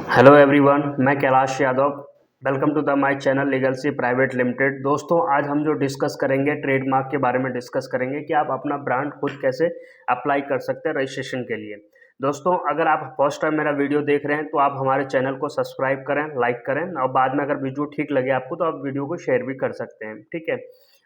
Hello everyone, मैं Kailash Yadav. Welcome to the my channel legalcy private limited. दोस्तों, आज हम जो डिस्कस करेंगे ट्रेडमार्क के बारे में डिस्कस करेंगे कि आप अपना ब्रांड खुद कैसे अप्लाई कर सकते हैं रजिस्ट्रेशन के लिए। दोस्तों, अगर आप फर्स्ट टाइम मेरा वीडियो देख रहे हैं तो आप हमारे चैनल को सब्सक्राइब करें, लाइक करें और बाद में अगर वीडियो ठीक लगे आपको तो आप वीडियो को शेयर भी कर सकते हैं। ठीक है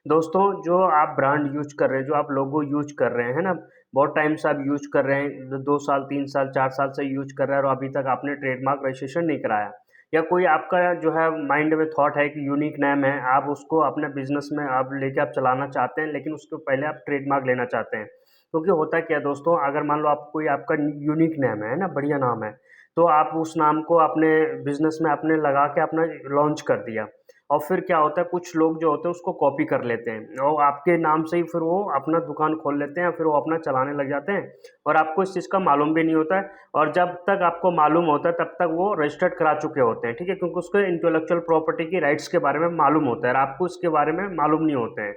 दोस्तों, जो आप ब्रांड यूज कर रहे हैं, जो आप लोगो यूज कर रहे हैं ना, बहुत टाइम से आप यूज कर रहे हैं, 2 साल 3 साल 4 साल से यूज कर रहे हैं और अभी तक आपने ट्रेडमार्क रजिस्ट्रेशन नहीं कराया, या कोई आपका जो है माइंड में थॉट है कि यूनिक नेम है, आप उसको अपने बिजनेस में आप लेके आप चलाना चाहते हैं, लेकिन उसके पहले आप ट्रेडमार्क लेना चाहते हैं। क्योंकि होता क्या है दोस्तों, अगर मान लो आप कोई आपका यूनिक नेम है ना, बढ़िया नाम है, तो आप उस नाम को अपने बिजनेस में आपने लगा के अपना लॉन्च कर दिया, और फिर क्या होता है, कुछ लोग जो होते हैं उसको कॉपी कर लेते हैं और आपके नाम से ही फिर वो अपना दुकान खोल लेते हैं, फिर वो अपना चलाने लग जाते हैं और आपको इस चीज़ का मालूम भी नहीं होता है। और जब तक आपको मालूम होता है तब तक वो रजिस्टर्ड करा चुके होते हैं। ठीक है, क्योंकि उसको इंटेलेक्चुअल प्रॉपर्टी की राइट्स के बारे में मालूम होता है और आपको इसके बारे में मालूम नहीं होते हैं।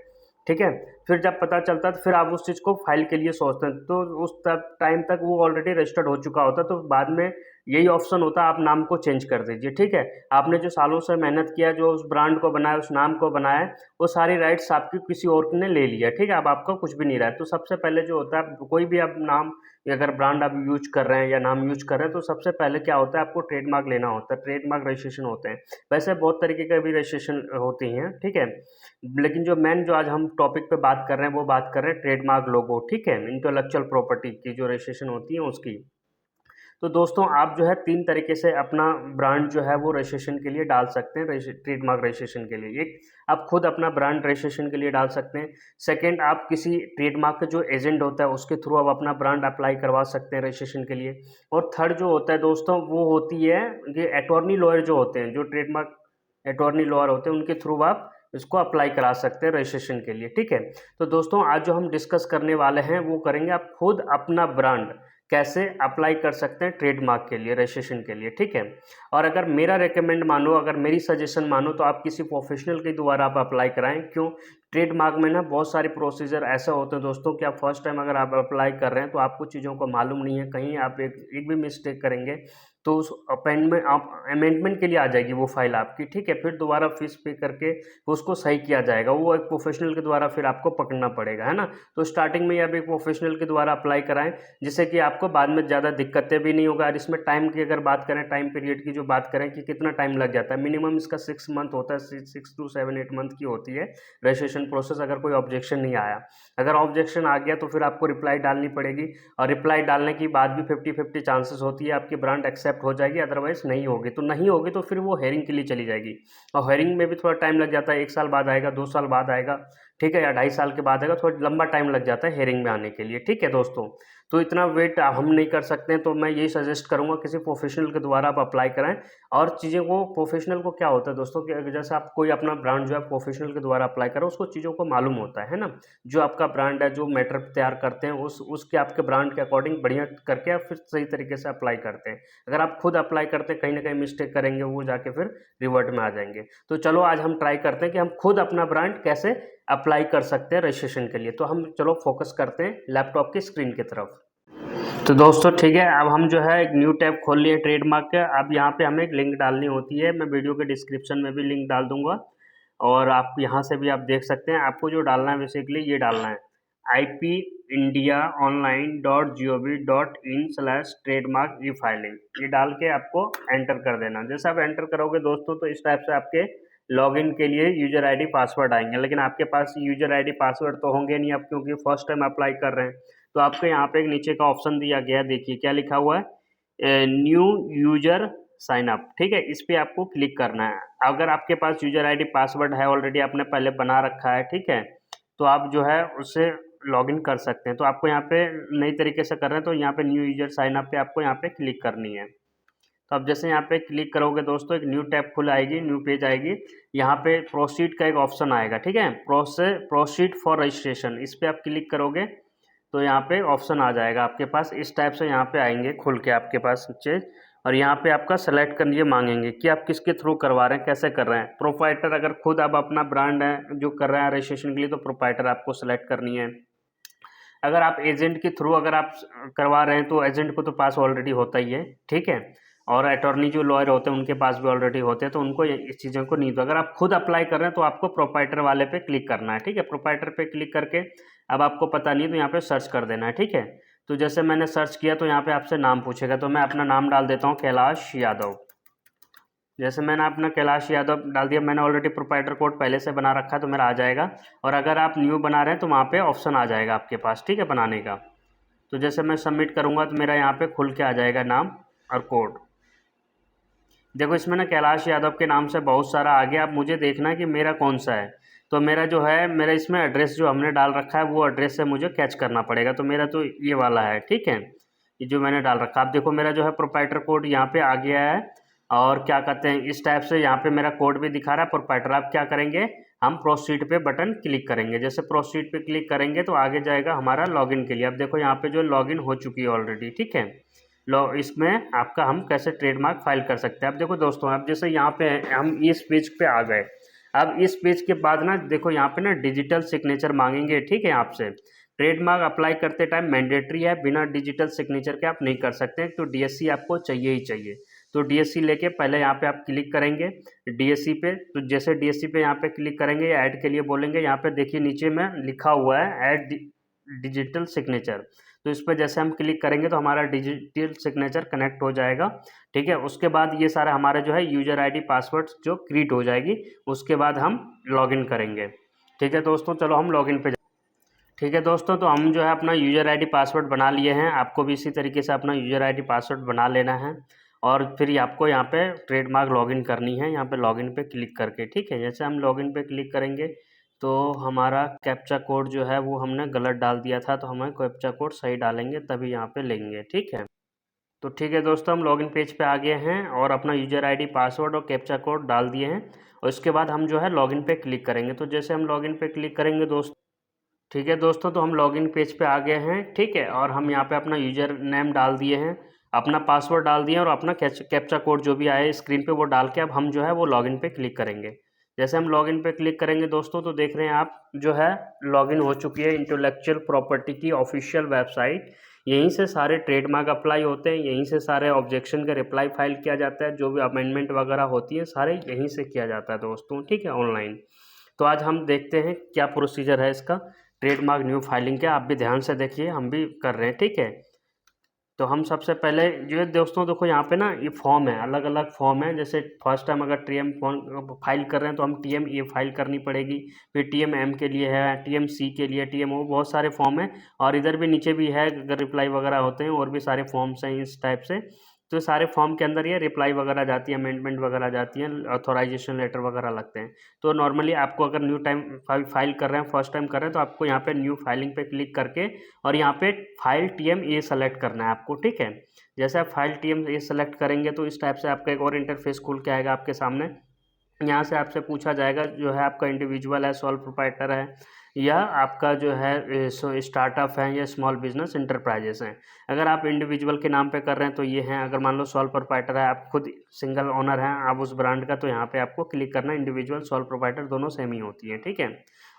ठीक है, फिर जब पता चलता है तो फिर आप उस चीज़ को फाइल के लिए सोचते हैं, तो उस तब टाइम तक वो ऑलरेडी रजिस्टर्ड हो चुका होता है, तो बाद में यही ऑप्शन होता है, आप नाम को चेंज कर दीजिए। ठीक है, आपने जो सालों से मेहनत किया, जो उस ब्रांड को बनाया, उस नाम को बनाया है, वो सारी राइट्स आपकी किसी और ने ले लिया। ठीक है, अब आपका कुछ भी नहीं रहा है। तो सबसे पहले जो होता है, कोई भी आप नाम या अगर ब्रांड आप यूज कर रहे हैं या नाम यूज कर रहे हैं, तो सबसे पहले क्या होता है, आपको ट्रेडमार्क लेना होता है, ट्रेडमार्क रजिस्ट्रेशन होते हैं। वैसे बहुत तरीके के भी रजिस्ट्रेशन होती हैं। ठीक है, लेकिन जो मेन जो आज हम टॉपिक पे बात कर रहे हैं वो बात कर रहे हैं ट्रेडमार्क लोगो। ठीक है, इंटेलेक्चुअल प्रॉपर्टी की जो रजिस्ट्रेशन होती है उसकी। तो दोस्तों, आप जो है 3 तरीके से अपना ब्रांड जो है वो रजिस्ट्रेशन के लिए डाल सकते हैं, ट्रेडमार्क रजिस्ट्रेशन के लिए। एक, आप खुद अपना ब्रांड रजिस्ट्रेशन के लिए डाल सकते हैं। सेकंड, आप किसी ट्रेडमार्क का जो एजेंट होता है उसके थ्रू आप अपना ब्रांड अप्लाई करवा सकते हैं रजिस्ट्रेशन के लिए। और थर्ड जो होता है दोस्तों, वो होती है ये अटॉर्नी लॉयर जो होते हैं, जो ट्रेडमार्क अटॉर्नी लॉयर होते हैं, उनके थ्रू आप इसको अप्लाई करा सकते हैं रजिस्ट्रेशन के लिए। ठीक है, तो दोस्तों, आज जो हम डिस्कस करने वाले हैं वो करेंगे आप खुद अपना ब्रांड कैसे अप्लाई कर सकते हैं ट्रेडमार्क के लिए, रजिस्ट्रेशन के लिए। ठीक है, और अगर मेरा रेकमेंड मानो, अगर मेरी सजेशन मानो, तो आप किसी प्रोफेशनल के द्वारा आप अप्लाई कराएं। क्यों? ट्रेडमार्क में ना बहुत सारे प्रोसीजर ऐसे होते हैं दोस्तों कि आप फर्स्ट टाइम अगर आप अप्लाई कर रहे हैं तो आपको चीज़ों को मालूम नहीं है, कहीं आप एक भी मिस्टेक करेंगे तो उस अपेंडमेंट आप अमेंडमेंट के लिए आ जाएगी वो फाइल आपकी। ठीक है, फिर दोबारा फीस पे करके उसको सही किया जाएगा, वो एक प्रोफेशनल के द्वारा फिर आपको पकड़ना पड़ेगा, है ना। तो स्टार्टिंग में ही आप एक प्रोफेशनल के द्वारा अप्लाई कराएं, जिससे कि आपको बाद में ज़्यादा दिक्कतें भी नहीं होगा। और इसमें टाइम की अगर बात करें, टाइम पीरियड की जो बात करें कि कितना टाइम लग जाता है, मिनिमम इसका 6 मंथ होता है, 6 to 7 8 मंथ की होती है रजिस्ट्रेशन प्रोसेस, अगर कोई ऑब्जेक्शन नहीं आया। अगर ऑब्जेक्शन आ गया तो फिर आपको रिप्लाई डालनी पड़ेगी, और रिप्लाई डालने की बाद भी 50-50 चांसेस होती है आपकी ब्रांड एक्सेप्ट हो जाएगी, अदरवाइज नहीं होगी। तो नहीं होगी तो फिर वो हेयरिंग के लिए चली जाएगी, और हेयरिंग में भी थोड़ा टाइम लग जाता है, 1 साल बाद आएगा, 2 साल बाद आएगा। ठीक है, या 2.5 साल के बाद आएगा, थोड़ा लंबा टाइम लग जाता है हेयरिंग में आने के लिए। ठीक है दोस्तों, तो इतना वेट हम नहीं कर सकते हैं, तो मैं यही सजेस्ट करूंगा किसी प्रोफेशनल के द्वारा आप अप्लाई कराएं। और चीज़ों को, प्रोफेशनल को क्या होता है दोस्तों कि जैसे आप कोई अपना ब्रांड जो है प्रोफेशनल के द्वारा अप्लाई करो, उसको चीज़ों को मालूम होता है ना, जो आपका ब्रांड है, जो मैटर तैयार करते हैं उसके आपके ब्रांड के अकॉर्डिंग बढ़िया करके आप फिर सही तरीके से अप्लाई करते हैं। अगर आप खुद अप्लाई करते हैं, कहीं ना कहीं मिस्टेक करेंगे, वो जाके फिर रिवर्ट में आ जाएंगे। तो चलो आज हम ट्राई करते हैं कि हम खुद अपना ब्रांड कैसे अप्लाई कर सकते हैं रजिस्ट्रेशन के लिए। तो हम चलो फोकस करते हैं लैपटॉप की स्क्रीन की तरफ। तो दोस्तों ठीक है, अब हम जो है एक न्यू टैब खोल लिए ट्रेडमार्क का। अब यहाँ पे हमें एक लिंक डालनी होती है, मैं वीडियो के डिस्क्रिप्शन में भी लिंक डाल दूंगा, और आप यहाँ से भी आप देख सकते हैं। आपको जो डालना है बेसिकली ये डालना है, IPindiaonline.gov.in/trademark e-filing, ये डाल के आपको एंटर कर देना। जैसे आप एंटर करोगे दोस्तों, तो इस टाइप से आपके लॉगिन के लिए यूजर आईडी पासवर्ड आएंगे, लेकिन आपके पास यूजर आईडी पासवर्ड तो होंगे नहीं अब, क्योंकि फर्स्ट टाइम अप्लाई कर रहे हैं। तो आपको यहाँ पे एक नीचे का ऑप्शन दिया गया है, देखिए क्या लिखा हुआ है, न्यू यूजर साइन अप। ठीक है, इस पे आपको क्लिक करना है। अगर आपके पास यूजर आईडी पासवर्ड है, ऑलरेडी आपने पहले बना रखा है, ठीक है, तो आप जो है उससे लॉगिन कर सकते हैं। तो आपको यहाँ पे नई तरीके से कर रहे हैं, तो यहाँ पे न्यू यूजर साइन अप पे आपको यहाँ पे क्लिक करनी है। तो अब जैसे यहाँ पे क्लिक करोगे दोस्तों, एक न्यू टैब खुल आएगी, न्यू पेज आएगी। यहाँ पे प्रोसीड का एक ऑप्शन आएगा, ठीक है, प्रोसीड फॉर रजिस्ट्रेशन, इस पे आप क्लिक करोगे तो यहाँ पे ऑप्शन आ जाएगा आपके पास, इस टाइप से यहाँ पे आएंगे खुल के आपके पास चीज। और यहाँ पे आपका सेलेक्ट करने मांगेंगे कि आप किसके थ्रू करवा रहे हैं, कैसे कर रहे हैं। प्रोप्राइटर, अगर खुद आप अपना ब्रांड है जो कर रहे हैं रजिस्ट्रेशन के लिए, तो प्रोप्राइटर आपको सेलेक्ट करनी है। अगर आप एजेंट के थ्रू अगर आप करवा रहे हैं तो एजेंट को तो पास ऑलरेडी होता ही है, ठीक है। और अटॉर्नी जो लॉयर होते हैं उनके पास भी ऑलरेडी होते हैं, तो उनको इस चीज़ों को नहीं। तो अगर आप खुद अप्लाई कर रहे हैं तो आपको प्रोप्राइटर वाले पे क्लिक करना है, ठीक है। प्रोप्राइटर पे क्लिक करके अब आपको पता नहीं तो यहाँ पे सर्च कर देना है, ठीक है। तो जैसे मैंने सर्च किया तो यहाँ पे आपसे नाम पूछेगा, तो मैं अपना नाम डाल देता हूँ कैलाश यादव। जैसे मैंने अपना कैलाश यादव डाल दिया, मैंने ऑलरेडी प्रोप्राइटर कोड पहले से बना रखा है तो मेरा आ जाएगा। और अगर आप न्यू बना रहे हैं तो वहाँ पे ऑप्शन आ जाएगा आपके पास, ठीक है, बनाने का। तो जैसे मैं सबमिट करूँगा तो मेरा यहाँ पे खुल के आ जाएगा नाम और कोड। देखो इसमें ना कैलाश यादव के नाम से बहुत सारा आ गया। अब मुझे देखना है कि मेरा कौन सा है। तो मेरा जो है, मेरा इसमें एड्रेस जो हमने डाल रखा है वो एड्रेस से मुझे कैच करना पड़ेगा। तो मेरा तो ये वाला है, ठीक है, ये जो मैंने डाल रखा। आप देखो मेरा जो है प्रोप्राइटर कोड यहाँ पे आ गया है। और क्या कहते हैं, इस टाइप से यहाँ पे मेरा कोड भी दिखा रहा है प्रोप्राइटर। आप क्या करेंगे, हम प्रोसीड पे बटन क्लिक करेंगे। जैसे प्रोसीड पे क्लिक करेंगे तो आगे जाएगा हमारा लॉगिन के लिए। अब देखो यहाँ पे जो लॉगिन हो चुकी है ऑलरेडी, ठीक है। इसमें आपका हम कैसे ट्रेडमार्क फाइल कर सकते हैं। अब देखो दोस्तों, अब जैसे यहाँ पे हम इस पेज पे आ गए। अब इस पेज के बाद ना देखो यहाँ पे ना डिजिटल सिग्नेचर मांगेंगे, ठीक है। आपसे ट्रेडमार्क अप्लाई करते टाइम मैंडेटरी है, बिना डिजिटल सिग्नेचर के आप नहीं कर सकते, तो डीएससी आपको चाहिए ही चाहिए। तो डीएससी लेके पहले यहाँ पे आप क्लिक करेंगे डीएससी पे। तो जैसे डीएससी पे यहाँ पे क्लिक करेंगे, ऐड के लिए बोलेंगे, यहाँ पे देखिए नीचे में लिखा हुआ है ऐड डिजिटल सिग्नेचर। तो इस पर जैसे हम क्लिक करेंगे तो हमारा डिजिटल सिग्नेचर कनेक्ट हो जाएगा, ठीक है। उसके बाद ये सारा हमारे जो है यूजर आईडी पासवर्ड जो क्रिएट हो जाएगी, उसके बाद हम लॉगिन करेंगे, ठीक है दोस्तों। चलो हम लॉगिन पे, ठीक है दोस्तों। तो हम जो है अपना यूजर आईडी पासवर्ड बना लिए हैं। आपको भी इसी तरीके से अपना यूजर आईडी पासवर्ड बना लेना है। और फिर आपको यहाँ पे ट्रेडमार्क लॉगिन करनी है, यहाँ पे लॉगिन पे क्लिक करके, ठीक है। जैसे हम लॉगिन पे क्लिक करेंगे तो हमारा कैप्चा कोड जो है वो हमने गलत डाल दिया था, तो हमें कैप्चा कोड सही डालेंगे तभी यहाँ पे लेंगे, ठीक है। तो ठीक है दोस्तों, हम लॉगिन पेज पे आ गए हैं और अपना यूजर आईडी पासवर्ड और कैप्चा कोड डाल दिए हैं। और उसके बाद हम जो है लॉगिन पे क्लिक करेंगे। तो जैसे हम लॉगिन पे क्लिक करेंगे दोस्त, ठीक है दोस्तों, तो हम लॉगिन पेज पे आ गए हैं, ठीक है। और हम यहाँ पे अपना यूजर नेम डाल दिए हैं, अपना पासवर्ड डाल दिए और अपना कैप्चा कोड जो भी आए स्क्रीन पे वो डाल के अब हम जो है वो लॉगिन पे क्लिक करेंगे। जैसे हम लॉगिन पे क्लिक करेंगे दोस्तों तो देख रहे हैं आप जो है लॉगिन हो चुकी है इंटेलेक्चुअल प्रॉपर्टी की ऑफिशियल वेबसाइट। यहीं से सारे ट्रेडमार्क अप्लाई होते हैं, यहीं से सारे ऑब्जेक्शन का रिप्लाई फाइल किया जाता है, जो भी अमेंडमेंट वगैरह होती है सारे यहीं से किया जाता है दोस्तों, ठीक है, ऑनलाइन। तो आज हम देखते हैं क्या प्रोसीजर है इसका ट्रेडमार्क न्यू फाइलिंग का। आप भी ध्यान से देखिए, हम भी कर रहे हैं, ठीक है। तो हम सबसे पहले जो है दोस्तों देखो यहाँ पे ना ये फॉर्म है, अलग अलग फॉर्म है। जैसे फर्स्ट टाइम अगर टीएम फाइल कर रहे हैं तो हम टीएम ए फाइल करनी पड़ेगी, फिर टीएम एम के लिए है, टीएम सी के लिए, टीएम ओ, बहुत सारे फॉर्म है। और इधर भी नीचे भी है, अगर रिप्लाई वगैरह होते हैं और भी सारे फॉर्म्स हैं इस टाइप से। तो सारे फॉर्म के अंदर ये रिप्लाई वगैरह जाती है, अमेंडमेंट वगैरह जाती है, ऑथोराइजेशन लेटर वगैरह लगते हैं। तो नॉर्मली आपको अगर न्यू टाइम फाइल कर रहे हैं, फर्स्ट टाइम कर रहे हैं, तो आपको यहाँ पे न्यू फाइलिंग पे क्लिक करके और यहाँ पे फाइल टीएम ए सेलेक्ट करना है आपको, ठीक है। जैसे आप फाइल टीएम ए सेलेक्ट करेंगे तो इस टाइप से आपका एक और इंटरफेस खुल के आएगा आपके सामने। यहाँ से आपसे पूछा जाएगा जो है आपका इंडिविजुअल है, सोल प्रोप्राइटर है, या आपका जो है स्टार्टअप है या स्मॉल बिजनेस इंटरप्राइजेस हैं। अगर आप इंडिविजुअल के नाम पे कर रहे हैं तो ये हैं। अगर मान लो सोल प्रोप्राइटर है, आप खुद सिंगल ओनर हैं आप उस ब्रांड का, तो यहाँ पे आपको क्लिक करना है। इंडिविजुअल सोल प्रोप्राइटर दोनों सेम ही होती है, ठीक है।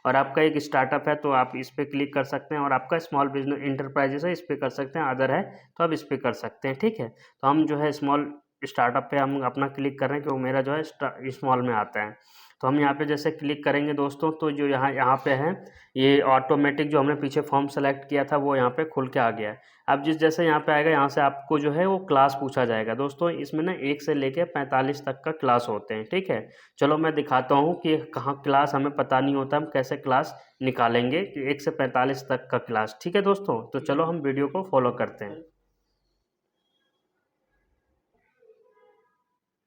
और आपका एक स्टार्टअप है तो आप इस पर क्लिक कर सकते हैं, और आपका स्मॉल बिजनेस इंटरप्राइजेस है इस पर कर सकते हैं, अदर है तो आप इस पर कर सकते हैं, ठीक है। तो हम जो है स्मॉल स्टार्टअप पे हम अपना क्लिक कर रहे हैं, क्योंकि मेरा जो है स्मॉल में आता है। तो हम यहाँ पे जैसे क्लिक करेंगे दोस्तों तो जो यहाँ पे है ये ऑटोमेटिक जो हमने पीछे फॉर्म सेलेक्ट किया था वो यहाँ पे खुल के आ गया है। अब जैसे यहाँ पे आएगा, यहाँ से आपको जो है वो क्लास पूछा जाएगा दोस्तों। इसमें ना 1 से लेके 45 तक का क्लास होते हैं, ठीक है। चलो मैं दिखाता हूँ कि कहाँ क्लास हमें पता नहीं होता, हम कैसे क्लास निकालेंगे कि 1 से 45 तक का क्लास, ठीक है दोस्तों। तो चलो हम वीडियो को फॉलो करते हैं।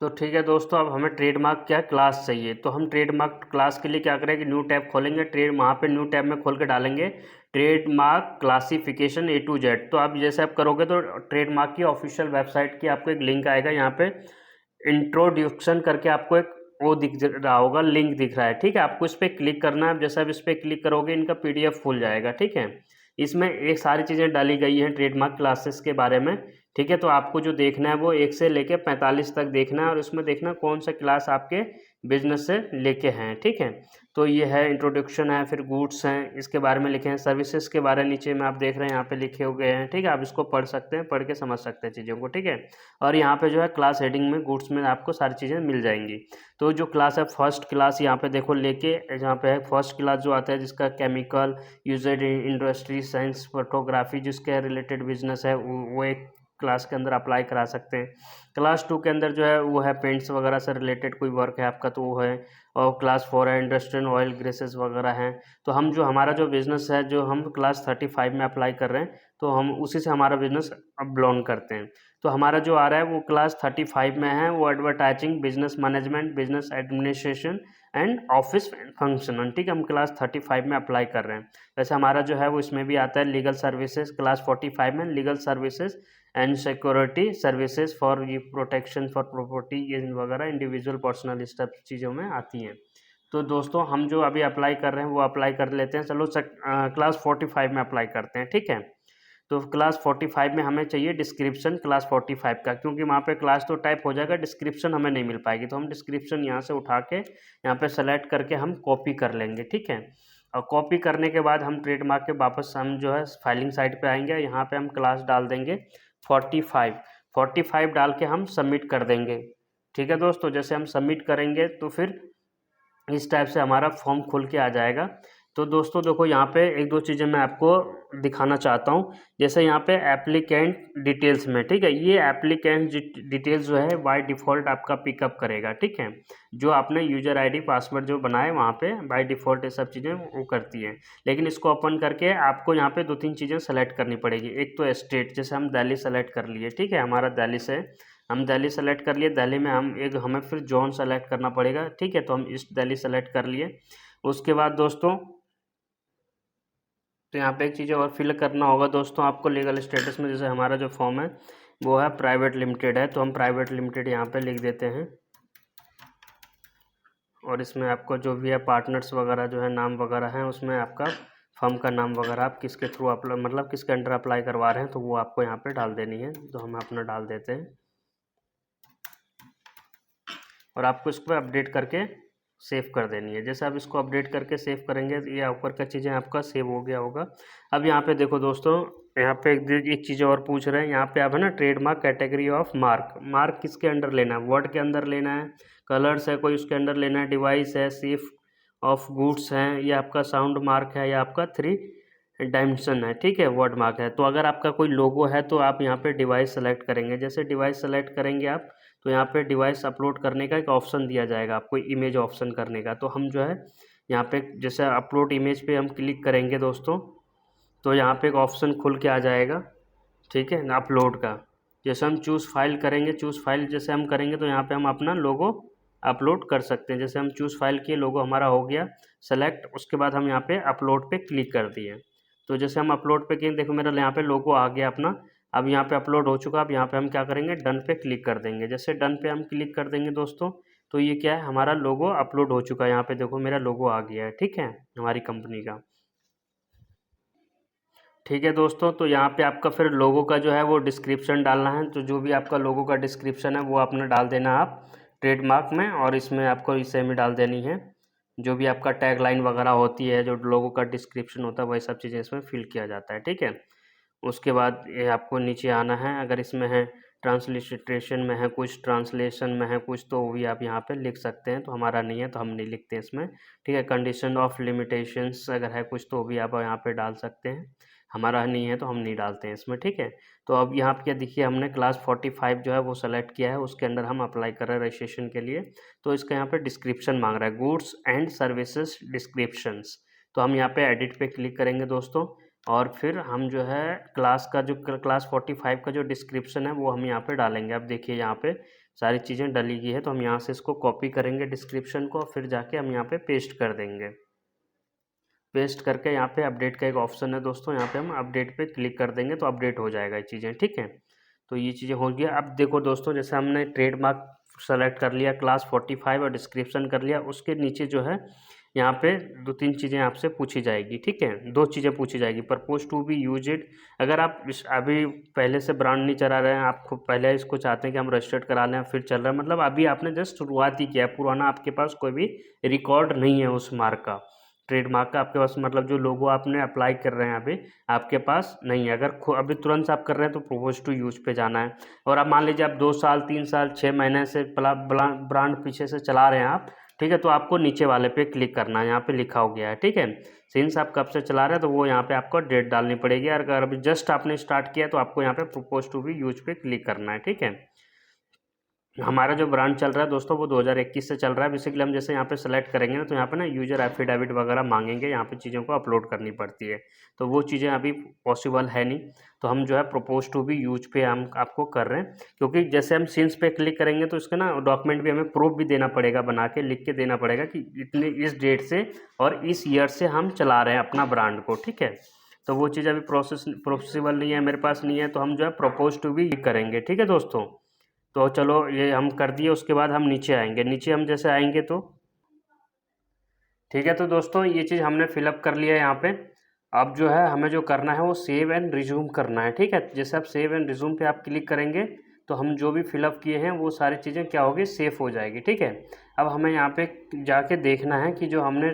तो ठीक है दोस्तों, अब हमें ट्रेडमार्क क्या क्लास चाहिए। तो हम ट्रेडमार्क क्लास के लिए क्या करें कि न्यू टैब खोलेंगे, वहाँ पे न्यू टैब में खोल के डालेंगे trademark classification A to Z। तो आप जैसे आप करोगे तो ट्रेडमार्क की ऑफिशियल वेबसाइट की आपको एक लिंक आएगा, यहाँ पे इंट्रोड्यूक्शन करके आपको एक वो दिख रहा होगा, लिंक दिख रहा है, ठीक है। आपको इस पर क्लिक करना है। जैसे आप इस पर क्लिक करोगे इनका PDF खुल जाएगा, ठीक है। इसमें एक सारी चीज़ें डाली गई हैं ट्रेडमार्क क्लासेस के बारे में, ठीक है। तो आपको जो देखना है वो 1 से लेके 45 तक देखना है और इसमें देखना कौन सा क्लास आपके बिजनेस से लेके हैं, ठीक है। तो ये है इंट्रोडक्शन है, फिर गुड्स हैं, इसके बारे में लिखे हैं, सर्विसेज के बारे में नीचे में आप देख रहे हैं यहाँ पे लिखे हुए हैं, ठीक है। आप इसको पढ़ सकते हैं, पढ़ के समझ सकते हैं चीज़ों को, ठीक है। और यहाँ पे जो है क्लास हेडिंग में गुड्स में आपको सारी चीज़ें मिल जाएंगी। तो जो क्लास है फर्स्ट क्लास यहाँ पे देखो लेके जहाँ पे है फर्स्ट क्लास जो आता है जिसका chemical user industry science photography जिसके रिलेटेड बिजनेस है वो एक क्लास के अंदर अप्लाई करा सकते हैं। क्लास 2 के अंदर जो है वो है पेंट्स वगैरह से रिलेटेड कोई वर्क है आपका तो वो है। और क्लास 4 है इंडस्ट्रियल ऑयल ग्रेसेस वगैरह हैं। तो हम जो हमारा जो बिज़नेस है जो हम क्लास 35 में अप्लाई कर रहे हैं तो हम उसी से हमारा बिज़नेस अब बिलोंग करते हैं। तो हमारा जो आ रहा है वो क्लास 35 में है, वो advertising, business management, business administration and office function, ठीक है। हम क्लास 35 में अप्लाई कर रहे हैं। वैसे हमारा जो है वो इसमें भी आता है लीगल सर्विसेज क्लास 45 में, legal services and security services for ये प्रोटेक्शन फॉर प्रॉपर्टी ये वगैरह इंडिविजुअल पर्सनल इस टाइप चीज़ों में आती हैं। तो दोस्तों हम जो अभी अप्लाई कर रहे हैं वो अप्लाई कर लेते हैं। चलो क्लास 45 में अप्लाई करते हैं, ठीक है। तो क्लास 45 में हमें चाहिए डिस्क्रिप्शन क्लास 45 का, क्योंकि वहाँ पे क्लास तो टाइप हो जाएगा, डिस्क्रिप्शन हमें नहीं मिल पाएगी। तो हम डिस्क्रिप्शन यहाँ से उठा के यहाँ पे सेलेक्ट करके हम कॉपी कर लेंगे, ठीक है। और कॉपी करने के बाद हम ट्रेडमार्क के वापस हम जो है फाइलिंग साइट पे आएंगे, यहाँ पे हम क्लास डाल देंगे 45 डाल के हम सबमिट कर देंगे, ठीक है दोस्तों। जैसे हम सबमिट करेंगे तो फिर इस टाइप से हमारा फॉर्म खुल के आ जाएगा। तो दोस्तों देखो यहाँ पे एक दो चीज़ें मैं आपको दिखाना चाहता हूँ। जैसे यहाँ पे एप्लीकेंट डिटेल्स में, ठीक है, ये एप्लीकेंट डिटेल्स जो है बाय डिफ़ॉल्ट आपका पिकअप करेगा, ठीक है। जो आपने यूज़र आईडी पासवर्ड जो बनाए वहाँ पे बाय डिफ़ॉल्ट ये सब चीज़ें वो करती है। लेकिन इसको ओपन करके आपको यहाँ पे 2-3 चीज़ें सेलेक्ट करनी पड़ेगी। एक तो स्टेट, जैसे हम दिल्ली सेलेक्ट कर लिए, ठीक है, हमारा दिल्ली से हम दिल्ली सेलेक्ट कर लिए। दिल्ली में हमें फिर जोन सेलेक्ट करना पड़ेगा, ठीक है। तो हम ईस्ट दिल्ली सेलेक्ट कर लिए। उसके बाद दोस्तों तो यहाँ पे एक चीज़ और फिल करना होगा दोस्तों आपको लीगल स्टेटस में। जैसे हमारा जो फॉर्म है वो है प्राइवेट लिमिटेड है, तो हम प्राइवेट लिमिटेड यहाँ पे लिख देते हैं। और इसमें आपको जो भी है पार्टनर्स वगैरह जो है नाम वगैरह हैं उसमें आपका फर्म का नाम वगैरह आप किसके थ्रू अप्लाई मतलब किसके अंडर अप्लाई करवा रहे हैं तो वो आपको यहाँ पे डाल देनी है। तो हम अपना डाल देते हैं और आपको इसको अपडेट करके सेव कर देनी है। जैसे आप इसको अपडेट करके सेव करेंगे तो ये ऊपर का चीज़ें आपका सेव हो गया होगा। अब यहाँ पे देखो दोस्तों, यहाँ पे एक चीज़ और पूछ रहे हैं। यहाँ पे आप है ना ट्रेडमार्क कैटेगरी ऑफ मार्क किसके अंडर लेना है, वर्ड के अंदर लेना है, कलर्स है कोई उसके अंडर लेना है, डिवाइस है, सेफ ऑफ गुड्स हैं, ये आपका साउंड मार्क है, या आपका 3 डायमेंशन है, ठीक है, वर्ड मार्क है। तो अगर आपका कोई लोगो है तो आप यहाँ पे डिवाइस सेलेक्ट करेंगे। जैसे डिवाइस सेलेक्ट करेंगे आप तो यहाँ पे डिवाइस अपलोड करने का एक ऑप्शन दिया जाएगा आपको, इमेज ऑप्शन करने का। तो हम जो है यहाँ पे जैसे अपलोड इमेज पे हम क्लिक करेंगे दोस्तों तो यहाँ पे एक ऑप्शन खुल के आ जाएगा, ठीक है, अपलोड का। जैसे हम चूज़ फाइल करेंगे, चूज़ फाइल जैसे हम करेंगे तो यहाँ पे हम अपना लोगो अपलोड कर सकते हैं। जैसे हम चूज़ फाइल किए, लोगो हमारा हो गया सेलेक्ट, उसके बाद हम यहाँ पे अपलोड पे क्लिक कर दिए। तो जैसे हम अपलोड पे किए, देखो मेरा यहाँ पे लोगो आ गया अपना। अब यहाँ पे अपलोड हो चुका। अब यहाँ पे हम क्या करेंगे, डन पे क्लिक कर देंगे। जैसे डन पे हम क्लिक कर देंगे दोस्तों तो ये क्या है, हमारा लोगो अपलोड हो चुका है। यहाँ पे देखो मेरा लोगो आ गया है, ठीक है, हमारी कंपनी का। ठीक है दोस्तों, तो यहाँ पे आपका फिर लोगो का जो है वो डिस्क्रिप्शन डालना है। तो जो भी आपका लोगो का डिस्क्रिप्शन है वो आपने डाल देना आप ट्रेडमार्क में, और इसमें आपको इसे में डाल देनी है। जो भी आपका टैग लाइन वगैरह होती है, जो लोगो का डिस्क्रिप्शन होता है, वही सब चीज़ें इसमें फिल किया जाता है, ठीक है। उसके बाद ये आपको नीचे आना है। अगर इसमें है ट्रांसलिट्रेशन में है कुछ, ट्रांसलेशन में है कुछ, तो वो भी आप यहाँ पे लिख सकते हैं। तो हमारा नहीं है तो हम नहीं लिखते इसमें, ठीक है। कंडीशन ऑफ लिमिटेशंस अगर है कुछ तो वो भी आप यहाँ पे डाल सकते हैं। हमारा नहीं है तो हम नहीं डालते हैं इसमें, ठीक है। तो अब यहाँ पे देखिए हमने क्लास 45 जो है वो सेलेक्ट किया है, उसके अंदर हम अप्लाई कर रहे हैं रजिस्ट्रेशन के लिए। तो इसका यहाँ पे डिस्क्रिप्शन मांग रहा है, गुड्स एंड सर्विसेज डिस्क्रिप्शंस। तो हम यहाँ पे एडिट पे क्लिक करेंगे दोस्तों, और फिर हम जो है क्लास 45 का जो डिस्क्रिप्शन है वो हम यहाँ पे डालेंगे। अब देखिए यहाँ पे सारी चीज़ें डली गई है, तो हम यहाँ से इसको कॉपी करेंगे डिस्क्रिप्शन को, फिर जाके हम यहाँ पे पेस्ट कर देंगे। पेस्ट करके यहाँ पे अपडेट का एक ऑप्शन है दोस्तों, यहाँ पे हम अपडेट पे क्लिक कर देंगे तो अपडेट हो जाएगा ये चीज़ें, ठीक है। तो ये चीज़ें हो गया। अब देखो दोस्तों, जैसे हमने ट्रेडमार्क सेलेक्ट कर लिया, क्लास 45 और डिस्क्रिप्शन कर लिया, उसके नीचे जो है यहाँ पे 2-3 चीज़ें आपसे पूछी जाएगी, ठीक है। 2 चीज़ें पूछी जाएगी, purpose to be use it. अगर आप अभी पहले से ब्रांड नहीं चला रहे हैं, आपको पहले इसको चाहते हैं कि हम रजिस्टर्ड करा लें, फिर चल रहा है, मतलब अभी आपने जस्ट शुरुआत ही किया है, पुराना आपके पास कोई भी रिकॉर्ड नहीं है उस मार्क का, ट्रेडमार्क का आपके पास, मतलब जो लोगो आपने अप्लाई कर रहे हैं अभी आपके पास नहीं है। अगर अभी तुरंत से आप कर रहे हैं तो प्रपोज टू यूज पे जाना है। और आप मान लीजिए आप 2 साल 3 साल 6 महीने से ब्रांड पीछे से चला रहे हैं आप, ठीक है, तो आपको नीचे वाले पे क्लिक करना है, यहाँ पे लिखा हो गया है, ठीक है। सिंस आप कब से चला रहे हैं तो वो यहाँ पे आपको डेट डालनी पड़ेगी। अगर अभी जस्ट आपने स्टार्ट किया तो आपको यहाँ पे प्रपोज टू बी यूज पे क्लिक करना है, ठीक है। हमारा जो ब्रांड चल रहा है दोस्तों वो 2021 से चल रहा है। बेसिकली हम जैसे यहाँ पे सेलेक्ट करेंगे ना, तो यहाँ पे ना यूजर एफिडेविट वगैरह मांगेंगे, यहाँ पे चीज़ों को अपलोड करनी पड़ती है, तो वो चीज़ें अभी पॉसिबल है नहीं। तो हम जो है प्रपोज टू बी यूज पे हम आपको कर रहे हैं, क्योंकि जैसे हम सिंस पे क्लिक करेंगे तो इसका ना डॉक्यूमेंट भी हमें प्रूफ भी देना पड़ेगा, बना के लिख के देना पड़ेगा कि इतने इस डेट से और इस ईयर से हम चला रहे हैं अपना ब्रांड को, ठीक है। तो वो चीज़ अभी पॉसिबल नहीं है, मेरे पास नहीं है, तो हम जो है प्रपोज टू बी करेंगे, ठीक है दोस्तों। तो चलो ये हम कर दिए, उसके बाद हम नीचे आएंगे। नीचे हम जैसे आएंगे तो ठीक है, तो दोस्तों ये चीज़ हमने फिलअप कर लिया है यहाँ पे। अब जो है हमें जो करना है वो सेव एंड रिज्यूम करना है, ठीक है। जैसे आप सेव एंड रिज्यूम पे आप क्लिक करेंगे तो हम जो भी फिलअप किए हैं वो सारी चीज़ें क्या होगी, सेव हो जाएगी, ठीक है। अब हमें यहाँ पे जाके देखना है कि जो हमने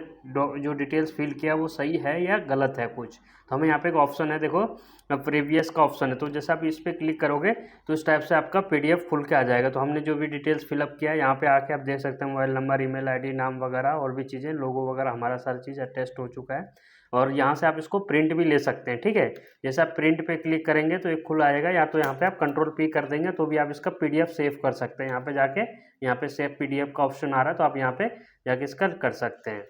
जो डिटेल्स फिल किया वो सही है या गलत है कुछ। तो हमें यहाँ पे एक ऑप्शन है, देखो प्रीवियस का ऑप्शन है, तो जैसे आप इस पर क्लिक करोगे तो इस टाइप से आपका PDF खुल के आ जाएगा। तो हमने जो भी डिटेल्स फिलअप किया है यहाँ पे आके आप देख सकते हैं, मोबाइल नंबर, ईमेल ID, नाम वगैरह और भी चीज़ें, लोगो वगैरह, हमारा सारी चीज़ अटेस्ट हो चुका है। और यहाँ से आप इसको प्रिंट भी ले सकते हैं, ठीक है। जैसे आप प्रिंट पे क्लिक करेंगे तो एक खुल आएगा, या तो यहाँ पे आप Ctrl+P कर देंगे तो भी आप इसका PDF सेव कर सकते हैं। यहाँ पे जाके यहाँ पे सेव PDF का ऑप्शन आ रहा है, तो आप यहाँ पे जाके इसका कर सकते हैं।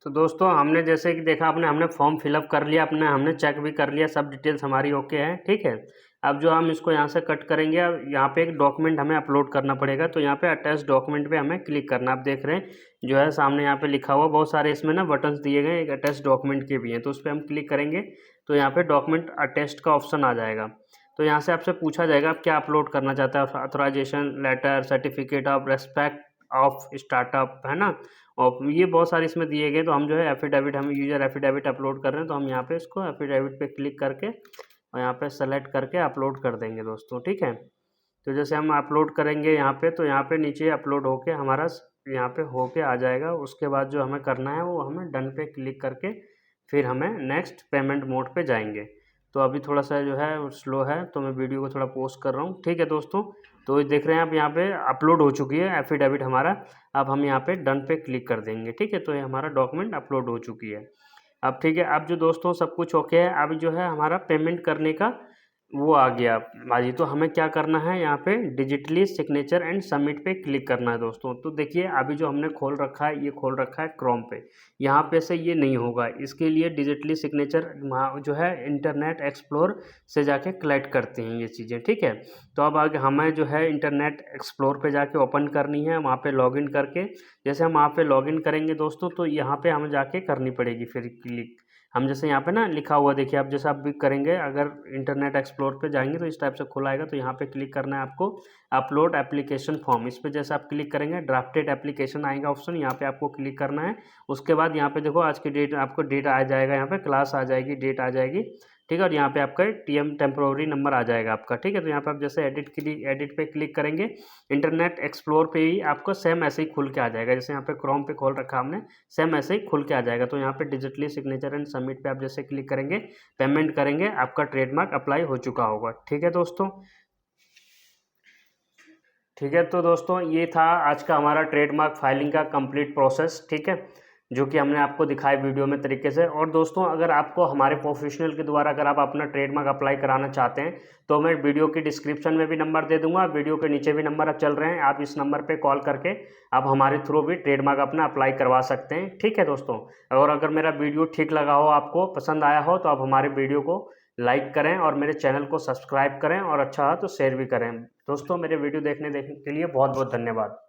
तो दोस्तों हमने जैसे कि देखा आपने, हमने फॉर्म फिलअप कर लिया अपने, हमने चेक भी कर लिया, सब डिटेल्स हमारी ओके है, ठीक है। अब जो हम इसको यहाँ से कट करेंगे, अब यहाँ पे एक डॉक्यूमेंट हमें अपलोड करना पड़ेगा, तो यहाँ पे अटैच डॉक्यूमेंट पे हमें क्लिक करना। आप देख रहे हैं जो है सामने यहाँ पे लिखा हुआ, बहुत सारे इसमें ना बटन्स दिए गए, एक अटैच डॉक्यूमेंट के भी हैं, तो उस पर हम क्लिक करेंगे तो यहाँ पे डॉक्यूमेंट अटैच्ड का ऑप्शन आ जाएगा। तो यहाँ से आपसे पूछा जाएगा आप क्या अपलोड करना चाहते हैं, authorization letter, certificate of respect of startup, है ना, और ये बहुत सारे इसमें दिए गए। तो हम जो है एफिडेविट, हम यूजर एफिडेविट अपलोड कर रहे हैं, तो हम यहाँ पे इसको एफिडेविट पे क्लिक करके और यहाँ पे सेलेक्ट करके अपलोड कर देंगे दोस्तों, ठीक है। तो जैसे हम अपलोड करेंगे यहाँ पे, तो यहाँ पे नीचे अपलोड होके हमारा यहाँ पे होके आ जाएगा। उसके बाद जो हमें करना है वो हमें डन पे क्लिक करके फिर हमें नेक्स्ट पेमेंट मोड पे जाएंगे। तो अभी थोड़ा सा जो है स्लो है, तो मैं वीडियो को थोड़ा पोस्ट कर रहा हूँ, ठीक है दोस्तों। तो देख रहे हैं आप यहाँ पे अपलोड हो चुकी है एफिडेविट हमारा। अब हम यहाँ पे डन पे क्लिक कर देंगे, ठीक है। तो ये हमारा डॉक्यूमेंट अपलोड हो चुकी है। अब ठीक है, अब जो दोस्तों सब कुछ ओके है, अब जो है हमारा पेमेंट करने का वो आ गया बाजी। तो हमें क्या करना है, यहाँ पे डिजिटली सिग्नेचर एंड सबमिट पे क्लिक करना है दोस्तों। तो देखिए अभी जो हमने खोल रखा है, ये खोल रखा है क्रोम पे, यहाँ पे से ये नहीं होगा, इसके लिए डिजिटली सिग्नेचर जो है इंटरनेट एक्सप्लोर से जाके कलेक्ट करते हैं ये चीज़ें, ठीक है। तो अब आगे हमें जो है इंटरनेट एक्सप्लोर पे जाके ओपन करनी है, वहाँ पे लॉगिन करके, जैसे हम वहाँ पे लॉगिन करेंगे दोस्तों तो यहाँ पे हमें जाके करनी पड़ेगी फिर क्लिक। हम जैसे यहाँ पे ना लिखा हुआ देखिए, आप जैसे आप भी करेंगे, अगर इंटरनेट एक्सप्लोर पे जाएंगे तो इस टाइप से खुला आएगा। तो यहाँ पे क्लिक करना है आपको, अपलोड एप्लीकेशन फॉर्म, इस पे जैसे आप क्लिक करेंगे ड्राफ्टेड एप्लीकेशन आएगा ऑप्शन, यहाँ पे आपको क्लिक करना है। उसके बाद यहाँ पे देखो आज की डेट, आपको डेट आ जाएगा, यहाँ पे क्लास आ जाएगी, डेट आ जाएगी, ठीक है। और यहाँ पे आपका TM टेम्प्रोरी नंबर आ जाएगा आपका, ठीक है। तो यहाँ पे आप जैसे एडिट पे क्लिक करेंगे, इंटरनेट एक्सप्लोर पे ही आपको सेम ऐसे ही खुल के आ जाएगा, जैसे यहाँ पे क्रोम पे खोल रखा हमने, सेम ऐसे ही खुल के आ जाएगा। तो यहाँ पे डिजिटली सिग्नेचर एंड सबमिट पे आप जैसे क्लिक करेंगे, पेमेंट करेंगे, आपका ट्रेडमार्क अप्लाई हो चुका होगा, ठीक है दोस्तों। ठीक है, तो दोस्तों ये था आज का हमारा ट्रेडमार्क फाइलिंग का कंप्लीट प्रोसेस, ठीक है, जो कि हमने आपको दिखाया वीडियो में तरीके से। और दोस्तों अगर आपको हमारे प्रोफेशनल के द्वारा अगर आप अपना ट्रेडमार्क अप्लाई कराना चाहते हैं तो मैं वीडियो की डिस्क्रिप्शन में भी नंबर दे दूंगा, वीडियो के नीचे भी नंबर अब चल रहे हैं, आप इस नंबर पे कॉल करके आप हमारे थ्रू भी ट्रेडमार्क अपना अप्लाई करवा सकते हैं, ठीक है दोस्तों। और अगर मेरा वीडियो ठीक लगा हो, आपको पसंद आया हो, तो आप हमारे वीडियो को लाइक करें और मेरे चैनल को सब्सक्राइब करें, और अच्छा हो तो शेयर भी करें। दोस्तों मेरे वीडियो देखने के लिए बहुत बहुत धन्यवाद।